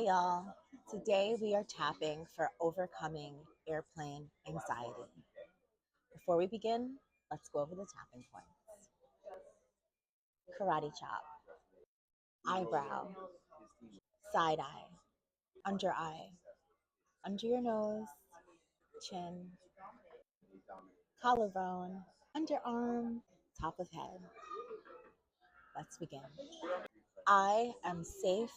Hey y'all, today we are tapping for overcoming airplane anxiety. Before we begin, let's go over the tapping points. Karate chop, eyebrow, side eye, under eye, under your nose, chin, collarbone, underarm, top of head. Let's begin. I am safe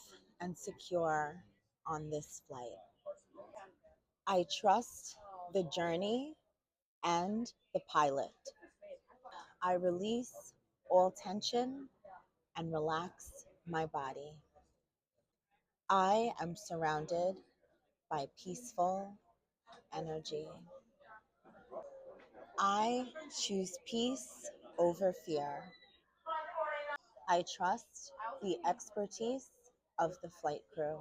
and secure on this flight. I trust the journey and the pilot. I release all tension and relax my body. I am surrounded by peaceful energy. I choose peace over fear. I trust the expertise of the flight crew.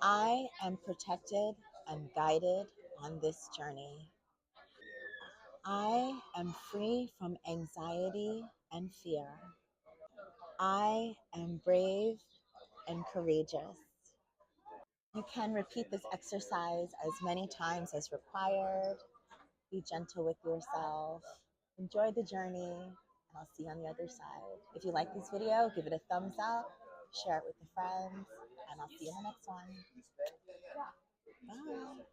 I am protected and guided on this journey. I am free from anxiety and fear. I am brave and courageous. You can repeat this exercise as many times as required. Be gentle with yourself. Enjoy the journey, and I'll see you on the other side. If you like this video, give it a thumbs up, share it with your friends, and I'll see you in the next one. Bye.